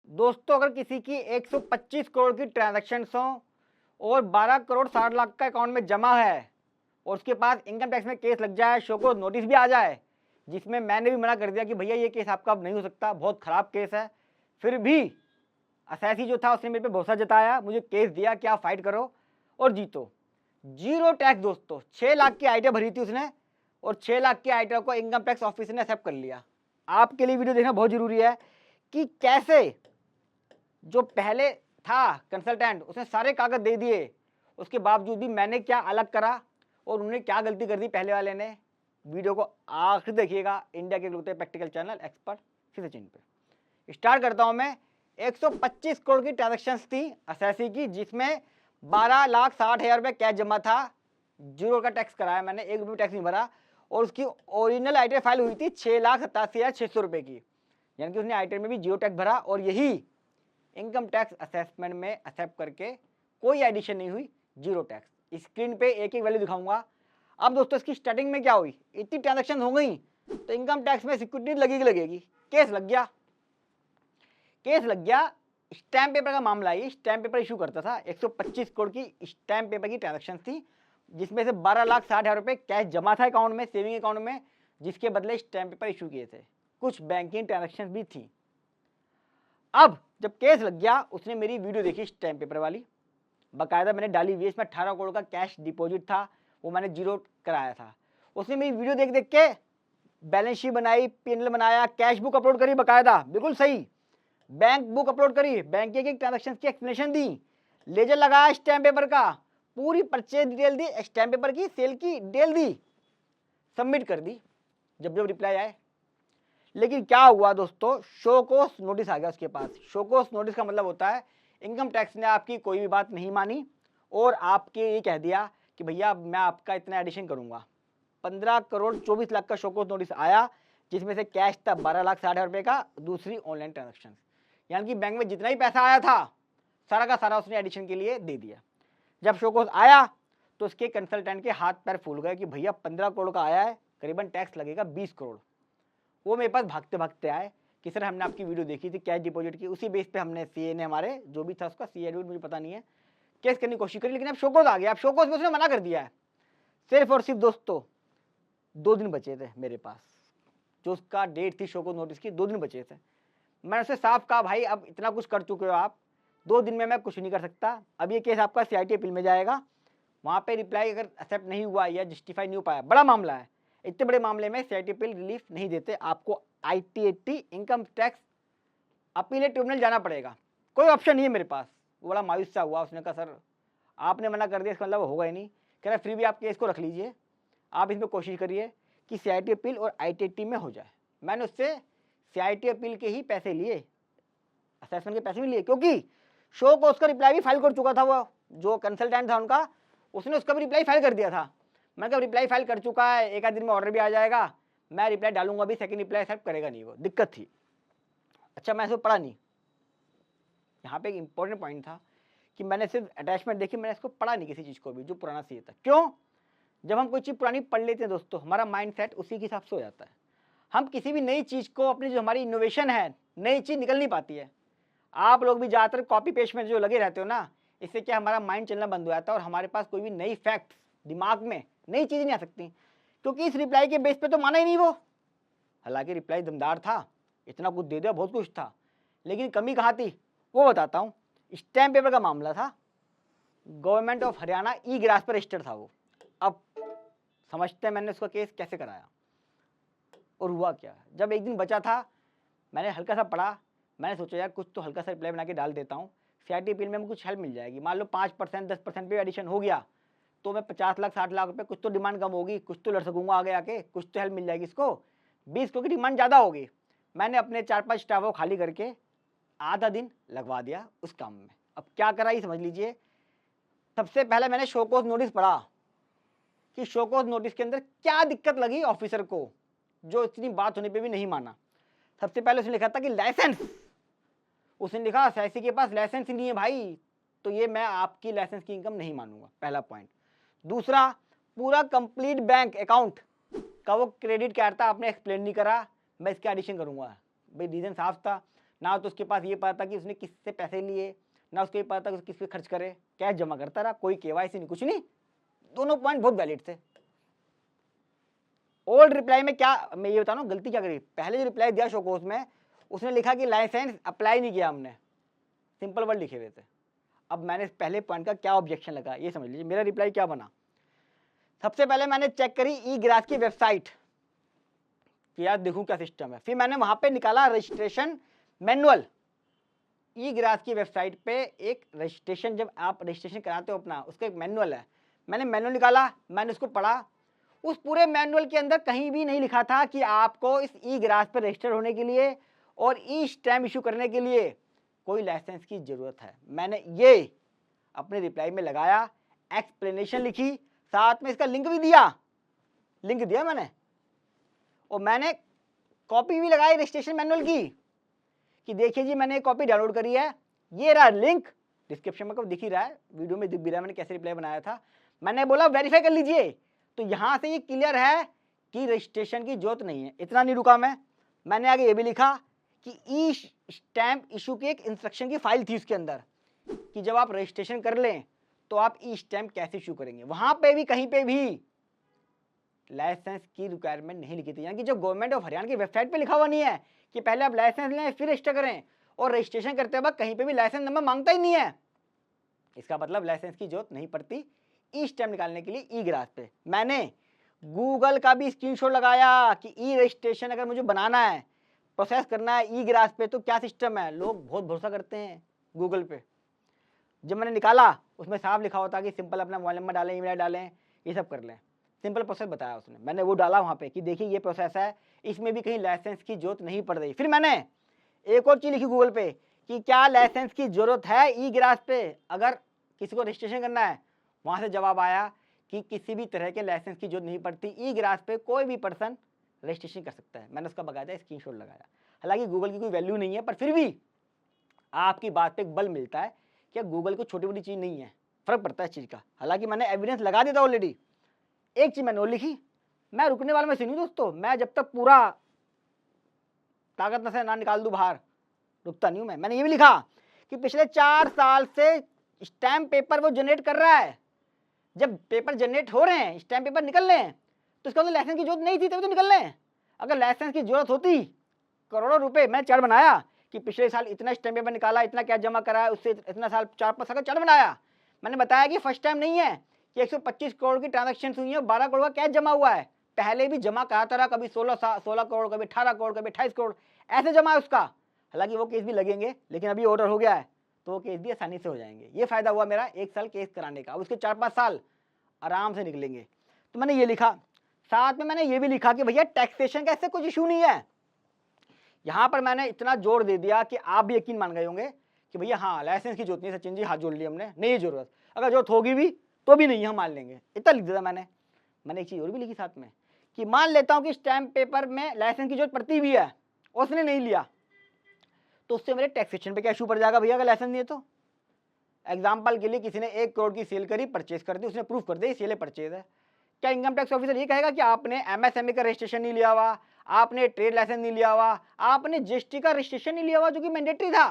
दोस्तों अगर किसी की 125 करोड़ की ट्रांजैक्शन हो और 12 करोड़ 60 लाख का अकाउंट में जमा है और उसके पास इनकम टैक्स में केस लग जाए, शो को नोटिस भी आ जाए, जिसमें मैंने भी मना कर दिया कि भैया ये केस आपका अब नहीं हो सकता, बहुत खराब केस है, फिर भी असेसी जो था उसने मेरे पे भरोसा जताया, मुझे केस दिया कि आप फाइट करो और जीतो। जीरो टैक्स दोस्तों, 6 लाख की आइटम भरी थी उसने और 6 लाख की आइटम को इनकम टैक्स ऑफिसर ने एक्सेप्ट कर लिया। आपके लिए वीडियो देखना बहुत जरूरी है कि कैसे जो पहले था कंसल्टेंट उसने सारे कागज दे दिए, उसके बावजूद भी मैंने क्या अलग करा और उन्होंने क्या गलती कर दी पहले वाले ने। वीडियो को आखिर देखिएगा। इंडिया के इकलौते प्रैक्टिकल चैनल एक्सपर्ट किसी चीज पे। स्टार्ट करता हूं मैं। 125 करोड़ की ट्रांजेक्शन थी असेसी की, जिसमें 12,60,000 रुपये कैश जमा था। जीरो का टैक्स कराया मैंने, 1 रुपये टैक्स नहीं भरा और उसकी ओरिजिनल आइटम फाइल हुई थी 6,87,600 रुपये की, यानी कि उसने आइटम में भी जीरो टैक्स भरा और यही इनकम टैक्स असेसमेंट में एक्सेप्ट करके कोई एडिशन नहीं हुई, जीरो टैक्स। स्क्रीन पे एक एक वैल्यू दिखाऊंगा। अब दोस्तों इसकी स्टार्टिंग में क्या हुई, इतनी ट्रांजैक्शन हो गई तो इनकम टैक्स में सिक्योरिटी लगेगी। केस लग गया, स्टैम्प पेपर का मामला है। स्टैम्प पेपर इशू करता था। 125 करोड़ की स्टैम्प पेपर की ट्रांजेक्शन थी, जिसमें से 12,60,000 रुपये कैश जमा था अकाउंट में, सेविंग अकाउंट में, जिसके बदले स्टैम्प पेपर इशू किए थे। कुछ बैंकिंग ट्रांजेक्शन भी थी। अब जब केस लग गया उसने मेरी वीडियो देखी स्टैम्प पेपर वाली, बाकायदा मैंने डाली हुई, इसमें 18 करोड़ का कैश डिपॉजिट था, वो मैंने जीरो कराया था। उसने मेरी वीडियो देख देख के बैलेंस शीट बनाई, पीएनएल बनाया, कैश बुक अपलोड करी बाकायदा, बिल्कुल सही, बैंक बुक अपलोड करी, बैंक के ट्रांजेक्शन की एक्सप्लेनेशन दी, लेजर लगाया स्टैम्प पेपर का, पूरी परचेज डिटेल दी, स्टैम्प पेपर की सेल की डिटेल दी, सबमिट कर दी। जब जब रिप्लाई आए, लेकिन क्या हुआ दोस्तों, शो कोस नोटिस आ गया उसके पास। शो कोस नोटिस का मतलब होता है इनकम टैक्स ने आपकी कोई भी बात नहीं मानी और आपके ये कह दिया कि भैया मैं आपका इतना एडिशन करूंगा। 15 करोड़ 24 लाख का शो कोस नोटिस आया, जिसमें से कैश था 12,60,000 रुपये का, दूसरी ऑनलाइन ट्रांजेक्शन, यानी कि बैंक में जितना ही पैसा आया था सारा का सारा उसने एडिशन के लिए दे दिया। जब शो कोस आया तो उसके कंसल्टेंट के हाथ पैर फूल गए कि भैया 15 करोड़ का आया है, करीबन टैक्स लगेगा 20 करोड़। वो मेरे पास भागते भागते आए कि सर हमने आपकी वीडियो देखी थी कैश डिपॉजिट की, उसी बेस पे हमने सीए ने हमारे जो भी था उसका सीए मुझे पता नहीं है, केस करने की कोशिश करी, लेकिन अब शोकोज आ गया। अब शोकोज में उसने मना कर दिया है। सिर्फ और सिर्फ दोस्तों 2 दिन बचे थे मेरे पास, जो उसका डेट थी शोकोज नोटिस की, 2 दिन बचे थे। मैंने उससे साफ कहा भाई अब इतना कुछ कर चुके हो आप, 2 दिन में मैं कुछ नहीं कर सकता, अब ये केस आपका सीआईटी अपील में जाएगा, वहाँ पे रिप्लाई अगर एक्सेप्ट नहीं हुआ या जस्टिफाई नहीं हो पाया, बड़ा मामला है, इतने बड़े मामले में सीआईटी अपील रिलीफ नहीं देते, आपको IT80 income tax appellate tribunal जाना पड़ेगा, कोई ऑप्शन नहीं है मेरे पास। वो बड़ा मायूस सा हुआ, उसने कहा सर आपने मना कर दिया इसका मतलब होगा ही नहीं, कह रहा फिर भी आप केस को रख लीजिए, आप इसमें कोशिश करिए कि सीआईटी अपील और IT80 में हो जाए। मैंने उससे सीआईटी अपील के ही पैसे लिए, असेसमेंट के पैसे भी लिए, क्योंकि शो को उसका रिप्लाई भी फाइल कर चुका था, वो जो कंसल्टेंट था उनका, उसने उसका भी रिप्लाई फाइल कर दिया था। मैंने कहा रिप्लाई फाइल कर चुका है, एक आध दिन में ऑर्डर भी आ जाएगा, मैं रिप्लाई डालूंगा भी, सेकंड रिप्लाई एक्सेप्ट करेगा नहीं, वो दिक्कत थी। अच्छा मैं इसको पढ़ा नहीं, यहाँ पे एक इंपॉर्टेंट पॉइंट था कि मैंने सिर्फ अटैचमेंट देखी, मैंने इसको पढ़ा नहीं किसी चीज़ को भी जो पुराना सीए था। क्यों? जब हम कोई चीज़ पुरानी पढ़ लेते हैं दोस्तों, हमारा माइंड सेट उसी के हिसाब से हो जाता है। हम किसी भी नई चीज़ को, अपनी जो हमारी इनोवेशन है, नई चीज़ निकल नहीं पाती है। आप लोग भी ज़्यादातर कॉपी पेस्ट में जो लगे रहते हो ना, इससे क्या हमारा माइंड चलना बंद हो जाता है और हमारे पास कोई भी नई फैक्ट दिमाग में, नई चीज़ नहीं आ सकती, क्योंकि इस रिप्लाई के बेस पे तो माना ही नहीं वो। हालांकि रिप्लाई दमदार था, इतना कुछ दे दिया, बहुत कुछ था, लेकिन कमी कहाँ थी वो बताता हूँ। स्टैम्प पेपर का मामला था, government of Haryana E grass पर रजिस्टर था वो। अब समझते हैं मैंने उसका केस कैसे कराया और हुआ क्या। जब एक दिन बचा था, मैंने हल्का सा पढ़ा, मैंने सोचा यार कुछ तो हल्का सा रिप्लाई बना के डाल देता हूँ, सीआईटी अपील में कुछ हेल्प मिल जाएगी। मान लो 5% 10% पे एडिशन हो गया तो मैं 50 लाख 60 लाख रुपए, कुछ तो डिमांड कम होगी, कुछ तो लड़ सकूंगा आगे आके, कुछ तो हेल्प मिल जाएगी इसको। 20 करोड़ की डिमांड ज़्यादा होगी। मैंने अपने 4-5 स्टाफ को खाली करके आधा दिन लगवा दिया उस काम में। अब क्या करा ये समझ लीजिए। सबसे पहले मैंने शोकोज नोटिस पढ़ा कि शोकोज नोटिस के अंदर क्या दिक्कत लगी ऑफिसर को, जो इतनी बात होने पे भी नहीं माना। सबसे पहले उसने लिखा था कि लाइसेंस, उसने लिखा एसआईसी के पास लाइसेंस ही नहीं है भाई, तो ये मैं आपकी लाइसेंस की इनकम नहीं मानूंगा, पहला पॉइंट। दूसरा, पूरा कंप्लीट बैंक अकाउंट का वो क्रेडिट क्या था आपने एक्सप्लेन नहीं करा, मैं इसका एडिशन करूंगा। भाई रीजन साफ था, ना तो उसके पास ये पता था कि उसने किससे पैसे लिए, ना उसको ये पता था कि किस पे खर्च करे, कैश जमा करता रहा, कोई केवाईसी नहीं, कुछ नहीं। दोनों पॉइंट बहुत वैलिड थे। ओल्ड रिप्लाई में क्या, मैं ये बता रहा हूँ गलती क्या करी, पहले जो रिप्लाई दिया शोकोस में उसने लिखा कि लाइसेंस अप्लाई नहीं किया हमने, सिंपल वर्ड लिखे हुए थे। अब मैंने पहले पॉइंट का क्या ऑब्जेक्शन लगा ये समझ लीजिए, मेरा रिप्लाई क्या बना। सबसे पहले मैंने चेक करी ई ग्रास की वेबसाइट कि यार देखूं क्या सिस्टम है, फिर मैंने वहां पे निकाला रजिस्ट्रेशन मैनुअल। ई ग्रास की वेबसाइट पे एक रजिस्ट्रेशन, जब आप रजिस्ट्रेशन कराते हो अपना, उसका एक मैनुअल है, मैंने मैनुअल निकाला, मैंने उसको पढ़ा। उस पूरे मैनुअल के अंदर कहीं भी नहीं लिखा था कि आपको इस ई ग्रास पर रजिस्टर होने के लिए और ई स्टैम्प इशू करने के लिए कोई लाइसेंस की जरूरत है। मैंने ये अपने रिप्लाई में लगाया, एक्सप्लेनेशन लिखी, साथ में इसका लिंक भी दिया, लिंक दिया मैंने, और मैंने कॉपी भी लगाई रजिस्ट्रेशन मैनुअल की कि देखिए जी मैंने कॉपी डाउनलोड करी है, ये रहा लिंक, डिस्क्रिप्शन में दिख ही रहा है, वीडियो में दिख भी रहा है मैंने कैसे रिप्लाई बनाया था। मैंने बोला वेरीफाई कर लीजिए, तो यहां से ये क्लियर है कि रजिस्ट्रेशन की जरूरत नहीं है। इतना नहीं रुका मैंने आगे ये भी लिखा कि ई स्टैम्प इशू की एक इंस्ट्रक्शन की फाइल थी उसके अंदर, कि जब आप रजिस्ट्रेशन कर लें तो आप ई स्टैम्प कैसे इशू करेंगे। वहां पे भी कहीं पे भी लाइसेंस की रिक्वायरमेंट नहीं लिखी थी, यानी कि जो गवर्नमेंट ऑफ हरियाणा की वेबसाइट पे लिखा हुआ नहीं है कि पहले आप लाइसेंस लें फिर रजिस्टर करें, और रजिस्ट्रेशन करते वक्त कहीं पे भी लाइसेंस नंबर मांगता ही नहीं है। इसका मतलब लाइसेंस की जरूरत नहीं पड़ती ई स्टैम्प निकालने के लिए ई ग्रास पे। मैंने गूगल का भी स्क्रीनशॉट लगाया कि ई रजिस्ट्रेशन अगर मुझे बनाना है, प्रोसेस करना है ई ग्रास पे, तो क्या सिस्टम है। लोग बहुत भरोसा करते हैं गूगल पे। जब मैंने निकाला उसमें साफ लिखा होता कि सिंपल अपना मोबाइल नंबर डालें, ईमेल डालें, ये सब कर लें, सिंपल प्रोसेस बताया उसने। मैंने वो डाला वहाँ पे कि देखिए ये प्रोसेस है, इसमें भी कहीं लाइसेंस की जरूरत नहीं पड़ रही। फिर मैंने एक और चीज़ लिखी गूगल पे कि क्या लाइसेंस की जरूरत है ई ग्रास पे अगर किसी को रजिस्ट्रेशन करना है। वहाँ से जवाब आया कि किसी भी तरह के लाइसेंस की जरूरत नहीं पड़ती, ई ग्रास पे कोई भी पर्सन रजिस्ट्रेशन कर सकता है। मैंने उसका बाकायदा स्क्रीनशॉट लगाया। हालांकि गूगल की कोई वैल्यू नहीं है, पर फिर भी आपकी बात पे एक बल मिलता है कि गूगल को छोटी बड़ी चीज़ नहीं है, फर्क पड़ता है इस चीज़ का। हालांकि मैंने एविडेंस लगा दिया था ऑलरेडी। एक चीज़ मैंने और लिखी, मैं रुकने वाला मैं सुनी दोस्तों, मैं जब तक पूरा ताकत न से ना निकाल दूं बाहर रुकता नहीं हूं। मैंने ये भी लिखा कि पिछले 4 साल से स्टैम्प पेपर वो जनरेट कर रहा है। जब पेपर जनरेट हो रहे हैं, स्टैम्प पेपर निकल रहे हैं, तो इसका लाइसेंस की जरूरत नहीं थी, तभी तो निकल रहे हैं। अगर लाइसेंस की जरूरत होती, करोड़ों रुपए मैं चार्ट बनाया कि पिछले साल इतना स्टैम्प पेपर निकाला, इतना कैश जमा कराया, उससे इतना साल 4-5 साल का चार्ट बनाया। मैंने बताया कि फर्स्ट टाइम नहीं है कि 125 करोड़ की ट्रांजेक्शन हुई है, 12 करोड़ का कैश जमा हुआ है। पहले भी जमा कराता रहा, कभी 16 करोड़, कभी 18 करोड़, कभी 28 करोड़, ऐसे जमा है उसका। हालांकि वो केस भी लगेंगे, लेकिन अभी ऑर्डर हो गया है तो वो केस भी आसानी से हो जाएंगे। ये फायदा हुआ मेरा 1 साल केस कराने का, अब उसके 4-5 साल आराम से निकलेंगे। तो मैंने ये लिखा, साथ में मैंने ये भी लिखा कि भैया टैक्सेशन का ऐसे कुछ इशू नहीं है। यहां पर मैंने इतना जोर दे दिया कि आप भी यकीन मान गए होंगे कि भैया हाँ लाइसेंस की जरूरत नहीं, सचिन जी हाथ जोड़ लिया हमने, नहीं जरूरत, अगर जरूरत होगी भी तो भी नहीं हम मान लेंगे, इतना लिख दिया मैंने एक चीज़ और भी लिखी साथ में कि मान लेता हूं कि स्टैम्प पेपर में लाइसेंस की जरूरत पड़ती भी है, उसने नहीं लिया, तो उससे मेरे टैक्सेशन पे क्या इशू पड़ जाएगा भैया अगर लाइसेंस नहीं है तो। एग्जाम्पल के लिए किसी ने 1 करोड़ की सेल करी, परचेज कर दी, उसने प्रूफ कर दिया सेल है परचेज है, क्या इनकम टैक्स ऑफिसर ये कहेगा कि आपने एमएसएमई का रजिस्ट्रेशन नहीं लिया हुआ, आपने ट्रेड लाइसेंस नहीं लिया हुआ, आपने जीएसटी का रजिस्ट्रेशन नहीं लिया हुआ जो कि मैंडेटरी था,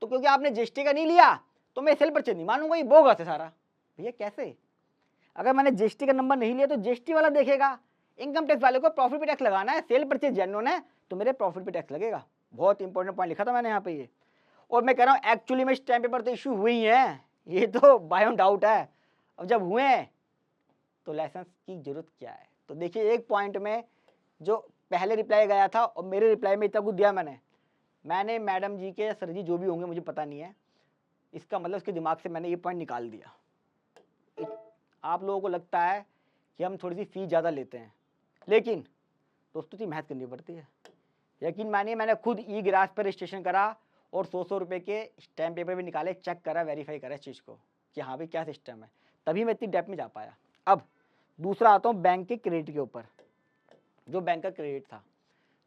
तो क्योंकि आपने जीएसटी का नहीं लिया तो मैं सेल परचेज नहीं मानूंगा, ये बोगस है सारा। भैया कैसे, अगर मैंने जीएसटी का नंबर नहीं लिया तो जीएसटी वाला देखेगा, इनकम टैक्स वाले को प्रॉफिट पे टैक्स लगाना है, सेल परचेज जेन्युइन है तो मेरे प्रॉफिट पे टैक्स लगेगा। बहुत इंपॉर्टेंट पॉइंट लिखा था मैंने यहाँ पे ये। और मैं कह रहा हूँ एक्चुअली में स्टैम्प पेपर तो इशू हुई है, ये तो बायोन डाउट है। अब जब हुए हैं तो लाइसेंस की जरूरत क्या है। तो देखिए एक पॉइंट में जो पहले रिप्लाई गया था और मेरे रिप्लाई में इतना कुछ दिया मैंने मैडम जी के सर जी जो भी होंगे मुझे पता नहीं है, इसका मतलब उसके दिमाग से मैंने ये पॉइंट निकाल दिया। आप लोगों को लगता है कि हम थोड़ी सी फीस ज़्यादा लेते हैं, लेकिन दोस्तों की मेहनत करनी पड़ती है। यकीन मानिए मैंने खुद ई ग्रास पर रजिस्ट्रेशन करा और 100 रुपये के स्टैम्प पेपर भी निकाले, चेक करा, वेरीफाई करा इस चीज़ को कि हाँ भाई क्या सिस्टम है, तभी मैं इतनी डेप्थ में जा पाया। अब दूसरा आता हूँ बैंक के क्रेडिट के ऊपर। जो बैंक का क्रेडिट था,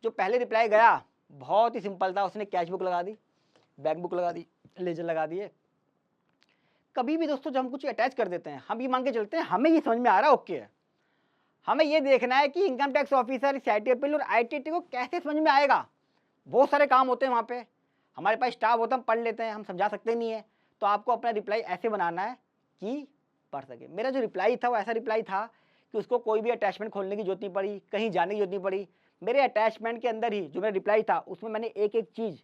जो पहले रिप्लाई गया बहुत ही सिंपल था, उसने कैश बुक लगा दी, बैंक बुक लगा दी, लेजर लगा दिए। कभी भी दोस्तों जब हम कुछ अटैच कर देते हैं, हम ये मान के चलते हैं हमें ये समझ में आ रहा है ओके है, हमें ये देखना है कि income tax officer, CIT appeal और आईटीटी को कैसे समझ में आएगा। बहुत सारे काम होते हैं वहाँ पे, हमारे पास स्टाफ होता, हम पढ़ लेते हैं, हम समझा सकते नहीं है। तो आपको अपना रिप्लाई ऐसे बनाना है कि पढ़ सके। मेरा जो रिप्लाई था वो ऐसा रिप्लाई था कि उसको कोई भी अटैचमेंट खोलने की जरूरत नहीं पड़ी, कहीं जाने की जरूरत नहीं पड़ी। मेरे अटैचमेंट के अंदर ही जो मेरा रिप्लाई था उसमें मैंने एक एक चीज़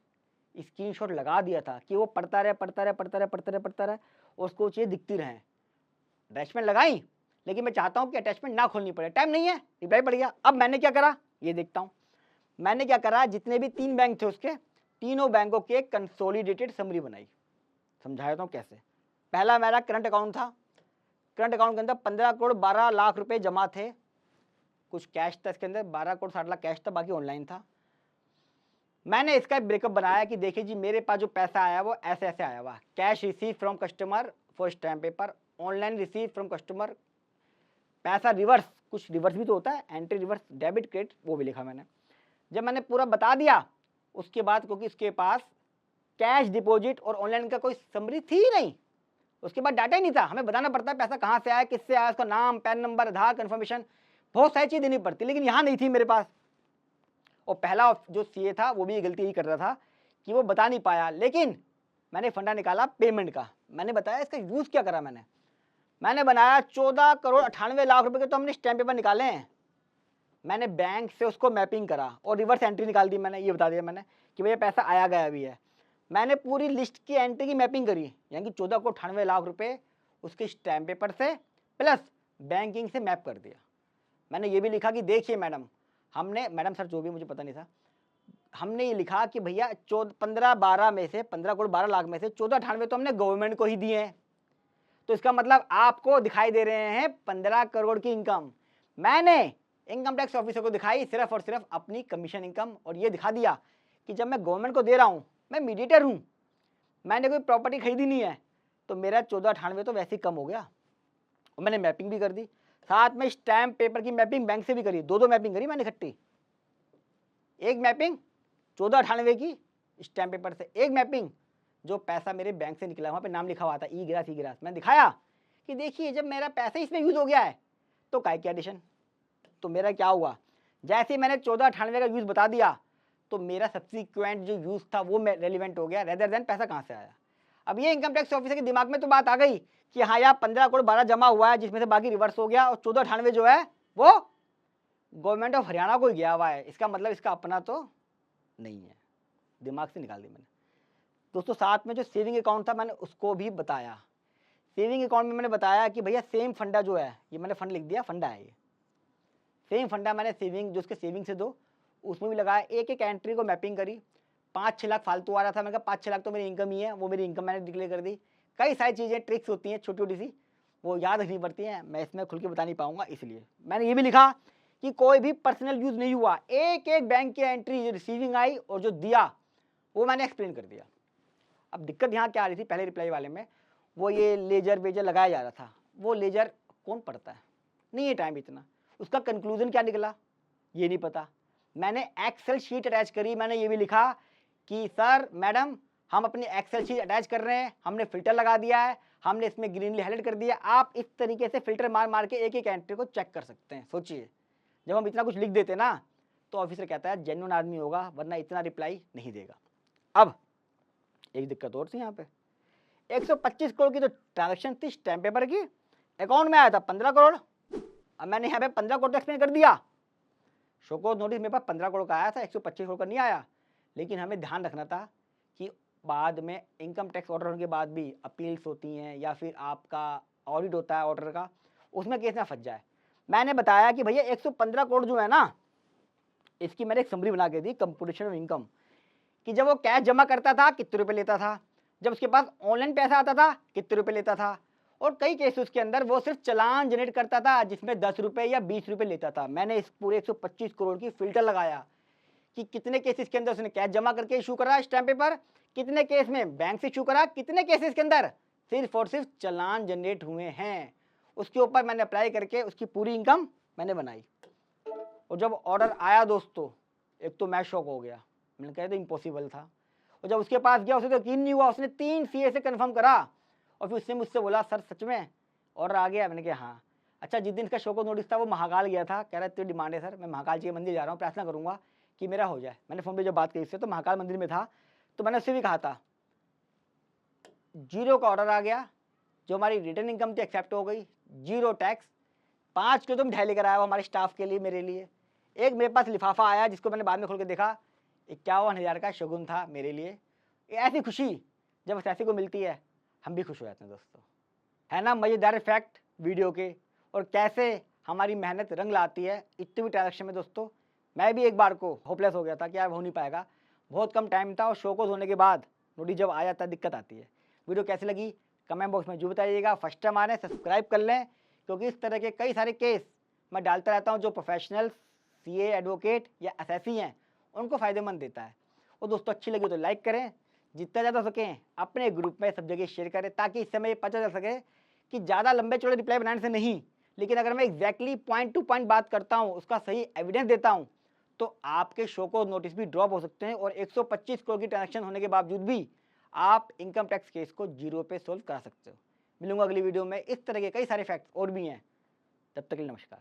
स्क्रीनशॉट लगा दिया था कि वो पढ़ता रहे पढ़ता रहे पढ़ता रहे पढ़ता रहे पढ़ता रहे, और उसको चीज़ें दिखती रहें। अटैचमेंट लगाई, लेकिन मैं चाहता हूँ कि अटैचमेंट ना खोलनी पड़े, टाइम नहीं है, रिप्लाई पड़ गया। अब मैंने क्या करा ये देखता हूँ। मैंने क्या करा, जितने भी 3 बैंक थे उसके, तीनों बैंकों के कंसोलिडेटेड समरी बनाई। समझाया था कैसे। पहला मेरा करंट अकाउंट था। करंट अकाउंट के अंदर 15 करोड़ 12 लाख रुपए जमा थे। कुछ कैश था इसके अंदर, 12 करोड़ 60 लाख कैश था, बाकी ऑनलाइन था। मैंने इसका ब्रेकअप बनाया कि देखिए जी, मेरे पास जो पैसा आया वो ऐसे ऐसे आया हुआ। Cash receive from customer for stamp paper, online receive from customer, पैसा रिवर्स, कुछ रिवर्स भी तो होता है, एंट्री रिवर्स, डेबिट क्रेडिट, वो भी लिखा मैंने। जब मैंने पूरा बता दिया उसके बाद, क्योंकि उसके पास कैश डिपॉजिट और ऑनलाइन का कोई समरी थी ही नहीं, उसके बाद डाटा ही नहीं था। हमें बताना पड़ता है पैसा कहाँ से आया, किससे आया, उसका नाम, पैन नंबर, आधार, कन्फर्मेशन, बहुत सारी चीज़ देनी पड़ती, लेकिन यहाँ नहीं थी मेरे पास। और पहला जो सीए था वो भी ये गलती ही कर रहा था कि वो बता नहीं पाया। लेकिन मैंने फंडा निकाला पेमेंट का। मैंने बताया इसका यूज़ क्या करा। मैंने बनाया 14 करोड़ 98 लाख रुपए के तो हमने स्टैम्प पेपर निकाले हैं। मैंने बैंक से उसको मैपिंग करा और रिवर्स एंट्री निकाल दी। मैंने ये बता दिया मैंने कि भैया पैसा आया गया भी है। मैंने पूरी लिस्ट की एंट्री की मैपिंग करी, यानी कि 14 करोड़ 98 लाख रुपए उसके स्टैम्प पेपर से प्लस बैंकिंग से मैप कर दिया। मैंने ये भी लिखा कि देखिए मैडम, हमने, मैडम सर जो भी, मुझे पता नहीं था, हमने ये लिखा कि भैया 15 में से 15 करोड़ 12 लाख में से 1498 तो हमने गवर्नमेंट को ही दिए हैं। तो इसका मतलब आपको दिखाई दे रहे हैं 15 करोड़ की इनकम। मैंने इनकम टैक्स ऑफिसर को दिखाई सिर्फ और सिर्फ अपनी कमीशन इनकम, और ये दिखा दिया कि जब मैं गवर्नमेंट को दे रहा हूँ, मैं मीडिएटर हूँ, मैंने कोई प्रॉपर्टी खरीदी नहीं है, तो मेरा 1498 तो वैसे ही कम हो गया। और मैंने मैपिंग भी कर दी, साथ में स्टैम्प पेपर की मैपिंग बैंक से भी करी, दो मैपिंग करी मैंने इकट्ठी। एक मैपिंग 1498 की स्टैम्प पेपर से, एक मैपिंग जो पैसा मेरे बैंक से निकला, वहाँ पे नाम लिखा हुआ था ई गिरास। मैंने दिखाया कि देखिए जब मेरा पैसा इसमें यूज़ हो गया है तो काय की एडिशन। तो मेरा क्या हुआ, जैसे ही मैंने 1498 का यूज़ बता दिया तो मेरा सब्सिक्वेंट जो यूज़ था वो रेलिवेंट हो गया, रेदर देन पैसा कहाँ से आया। अब ये इनकम टैक्स ऑफिसर के दिमाग में तो बात आ गई कि हाँ यार 15 करोड़ 12 जमा हुआ है, जिसमें से बाकी रिवर्स हो गया, और 1498 जो है वो गवर्नमेंट ऑफ हरियाणा को गया हुआ है, इसका मतलब इसका अपना तो नहीं है। दिमाग से निकाल दी मैंने। दोस्तों साथ में जो सेविंग अकाउंट था मैंने उसको भी बताया। सेविंग अकाउंट में मैंने बताया कि भैया सेम फंडा जो है, ये मैंने फंड लिख दिया, फंडा है ये सेम फंडा। मैंने सेविंग जो उसके सेविंग से दो, उसमें भी लगाया, एक एक एंट्री को मैपिंग करी। 5-6 लाख फालतू आ रहा था, मैंने कहा 5-6 लाख तो मेरी इनकम ही है, वो मेरी इनकम मैंने डिक्लेयर कर दी। कई सारी चीज़ें ट्रिक्स होती हैं छोटी छोटी सी, वो याद रखनी पड़ती हैं, मैं इसमें खुल के बता नहीं पाऊंगा। इसलिए मैंने ये भी लिखा कि कोई भी पर्सनल यूज़ नहीं हुआ, एक एक बैंक की एंट्री जो रिसीविंग आई और जो दिया वो मैंने एक्सप्लेन कर दिया। अब दिक्कत यहाँ क्या आ रही थी पहले रिप्लाई वाले में, वो ये लेजर वेजर लगाया जा रहा था। वो लेजर कौन पढ़ता है, नहीं है टाइम इतना। उसका कंक्लूजन क्या निकला ये नहीं पता। मैंने एक्सेल शीट अटैच करी, मैंने ये भी लिखा कि सर मैडम हम अपनी एक्सेल शीट अटैच कर रहे हैं, हमने फिल्टर लगा दिया है, हमने इसमें ग्रीनली हाईलाइट कर दिया, आप इस तरीके से फिल्टर मार मार के एक एक एंट्री को चेक कर सकते हैं। सोचिए जब हम इतना कुछ लिख देते ना तो ऑफिसर कहता है जेन्युइन आदमी होगा, वरना इतना रिप्लाई नहीं देगा। अब एक दिक्कत और थी यहाँ पे, 125 करोड़ की तो ट्रांजेक्शन थी स्टैम्प पेपर की, अकाउंट में आया था 15 करोड़। अब मैंने यहाँ पे 15 करोड़ तो एक्सप्लेन कर दिया, शोकोज नोटिस मेरे पास 15 करोड़ का आया था, 125 करोड़ का नहीं आया। लेकिन हमें ध्यान रखना था कि बाद में इनकम टैक्स ऑर्डर होने के बाद भी अपील्स होती हैं या फिर आपका ऑडिट होता है ऑर्डर का, उसमें केस ना फंस जाए। मैंने बताया कि भैया 115 करोड़ जो है ना, इसकी मैंने एक समरी बना के दी, कंप्यूटेशन ऑफ इनकम, कि जब वो कैश जमा करता था कितने रुपए लेता था, जब उसके पास ऑनलाइन पैसा आता था कितने रुपए लेता था, और कई केसेस के अंदर वो सिर्फ चालान जनरेट करता था जिसमें 10 रुपए या 20 रुपए लेता था। मैंने इस पूरे 125 करोड़ की फिल्टर लगाया कि कितने केसेस के अंदर उसने कैश जमा करके इशू करा स्टैम्प पेपर, कितने केस में बैंक से इशू करा, कितने केसेस के अंदर सिर्फ और सिर्फ चालान जनरेट हुए हैं। उसके ऊपर मैंने अप्लाई करके उसकी पूरी इनकम मैंने बनाई। और जब ऑर्डर आया दोस्तों, एक तो मैं शॉक हो गया, मैंने कहा तो इम्पॉसिबल था। और जब उसके पास गया उसे तो यकीन नहीं हुआ, उसने 3 सीए से कंफर्म करा और फिर उसने मुझसे बोला सर सच में ऑर्डर आ गया। मैंने कहा हाँ। अच्छा जिस दिन इसका शोको नोटिस था वो महाकाल गया था, कह रहा है तेरी डिमांड है सर, मैं महाकाल जी के मंदिर जा रहा हूँ, प्रार्थना करूँगा कि मेरा हो जाए। मैंने फ़ोन पे जब बात की इससे तो महाकाल मंदिर में था, तो मैंने उससे भी कहा था, जीरो का ऑर्डर आ गया, जो हमारी रिटर्न इनकम थी एक्सेप्ट हो गई, जीरो टैक्स, 5 किलो तो मिठाई लेकर आया वो हमारे स्टाफ के लिए, मेरे लिए। एक मेरे पास लिफाफा आया जिसको मैंने बाद में खोल के देखा, 51,000 का शगुन था मेरे लिए। ऐसी खुशी जब ऐसी को मिलती है, हम भी खुश हो जाते हैं दोस्तों, है ना। मज़ेदार फैक्ट वीडियो के, और कैसे हमारी मेहनत रंग लाती है इतनी भी ट्रांजेक्शन में दोस्तों। मैं भी एक बार को होपलेस हो गया था कि यार हो नहीं पाएगा, बहुत कम टाइम था, और शो को होने के बाद नोटिस जब आ जाता है दिक्कत आती है। वीडियो कैसी लगी कमेंट बॉक्स में जो बताइएगा। फर्स्ट टाइम आ रहे हैं सब्सक्राइब कर लें, क्योंकि इस तरह के कई सारे केस मैं डालता रहता हूँ जो प्रोफेशनल्स, सीए, एडवोकेट या एसएससी हैं उनको फ़ायदेमंद देता है। और दोस्तों अच्छी लगी तो लाइक करें, जितना ज़्यादा सकें अपने ग्रुप में सब जगह शेयर करें, ताकि इस समय ये पता चल सके कि ज़्यादा लंबे चौड़े रिप्लाई बनाने से नहीं, लेकिन अगर मैं एग्जैक्टली पॉइंट टू पॉइंट बात करता हूँ, उसका सही एविडेंस देता हूँ, तो आपके शो को नोटिस भी ड्रॉप हो सकते हैं, और 125 करोड़ की ट्रांजेक्शन होने के बावजूद भी आप इनकम टैक्स केस को जीरो पे सोल्व करा सकते हो। मिलूंगा अगली वीडियो में, इस तरह के कई सारे फैक्ट्स और भी हैं। तब तक के लिए नमस्कार।